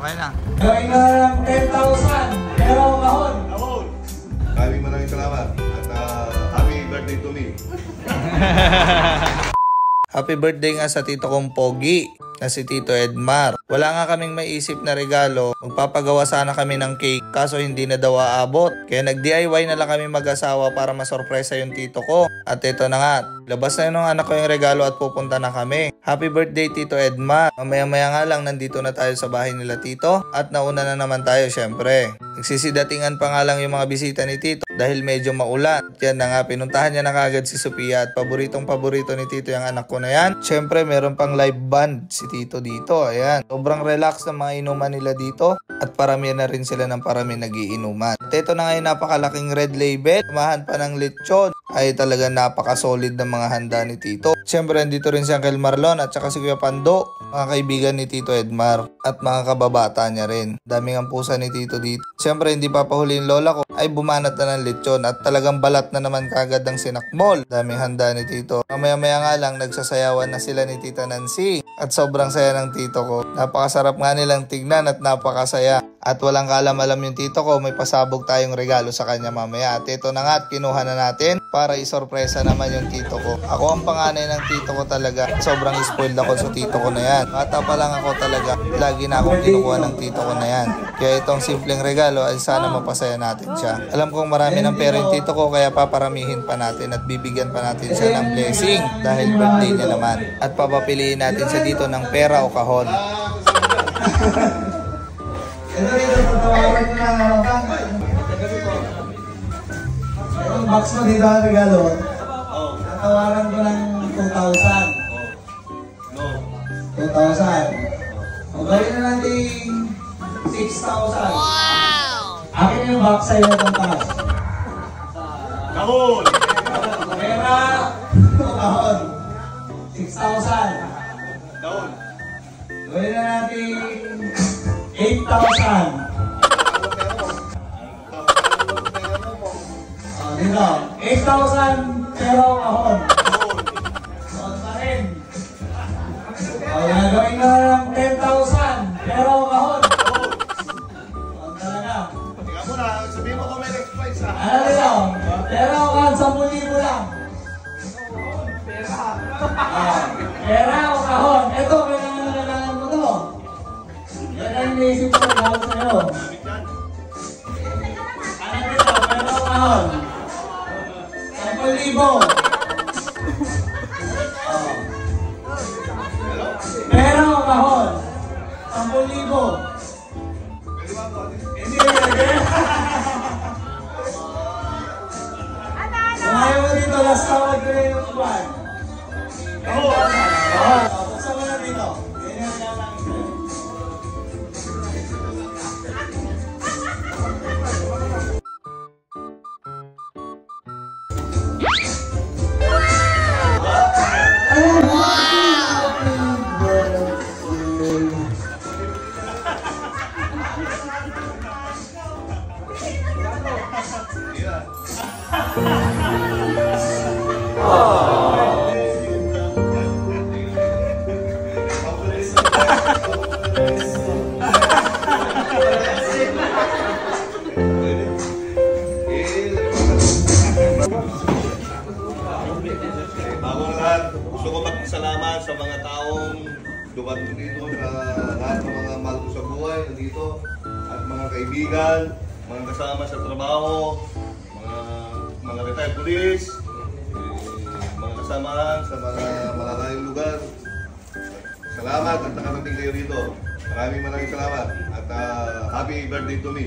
Okay na. Gawin na lang 10,000. Pero kahon. Maraming salamat. At happy birthday to me. Happy birthday nga sa tito kong Pogi na si Tito Edmar. Wala nga kaming maisip na regalo. Magpapagawa sana kami ng cake kaso hindi na daw aabot. Kaya nag-DIY na lang kami mag-asawa para masorpresa yung tito ko. At ito na nga, labas na yung anak ko yung regalo at pupunta na kami. Happy birthday Tito Edmar. Mamaya-maya nga lang nandito na tayo sa bahay nila tito at nauna na naman tayo syempre. Nagsisidatingan pa nga lang yung mga bisita ni tito dahil medyo maulan. Yan na nga, pinuntahan niya na kagad si Sophia at paboritong-paborito ni tito yung anak ko na yan. Syempre meron pang live band si tito dito. Ayan, sobrang relax ng mga inuman nila dito at paramihan na rin sila ng parami nagiinuman. At ito na nga yung napakalaking red label, tumahan pa ng lechon. Ay talaga napaka-solid ng mga handa ni tito. Siyempre andito rin si Uncle Marlon at saka si Kuya Pando, mga kaibigan ni Tito Edmar at mga kababata niya rin. Daming ang pusa ni tito dito. Siyempre hindi papahuli yung lola ko ay bumanat na ng lechon at talagang balat na naman kagad ng sinakmol. Daming handa ni tito. Mamaya-maya nga lang nagsasayawan na sila ni Tita Nancy at sobrang saya ng tito ko. Napakasarap nga nilang tignan at napakasaya. At walang kaalam-alam yung tito ko, may pasabog tayong regalo sa kanya mamaya. At ito na nga at kinuha na natin para isorpresa naman yung tito ko. Ako ang panganay ng tito ko talaga. Sobrang spoiled ako sa tito ko na yan. Bata pa lang ako talaga. Lagi na akong kinukuha ng tito ko na yan. Kaya itong simpleng regalo ay sana mapasaya natin siya. Alam kong marami ng pera yung tito ko kaya paparamihin pa natin at bibigyan pa natin siya ng blessing dahil birthday niya naman. At papapiliin natin siya dito ng pera o kahon. Ito dito, pagtawaran ko na naman. Itong box mo dito ang regalo. Tatawaran ko ng 2,000. 2,000. O gawin na natin 6,000. Akin yung box sa'yo itong taas. Kahon! Pera o kahon. 6,000. Kahon! Gawin na natin 8,000. Dito, 8,000 pero kahon. Kahon pa rin. Gagawin na lang 10,000 pero kahon. Kahon talaga. Tingnan mo na, sabihin mo kung may next price ha. Ano dito? Pero kahon 10,000 lang. Pera o kahon. Ito, kailangan mo to. Yan ang iniisip ko kahon sa'yo. Ano dito? Pera o kahon? 10,000. Pera o kahon? 10,000. Hindi pwede. Kung ayaw mo dito, last tawad ko na yung buwan. Buksan mo na dito. Ganyan na lang ito. Bagong lahat, gusto ko magpasalamat sa mga taong dumating dito sa lahat ng mga mahal ko sa buhay dito at mga kaibigan, mga kasama sa trabaho, mga retired police, mga kasamahan sa mga malalayong lugar. Salamat at nakarating kayo rito. Maraming salamat at happy birthday to me.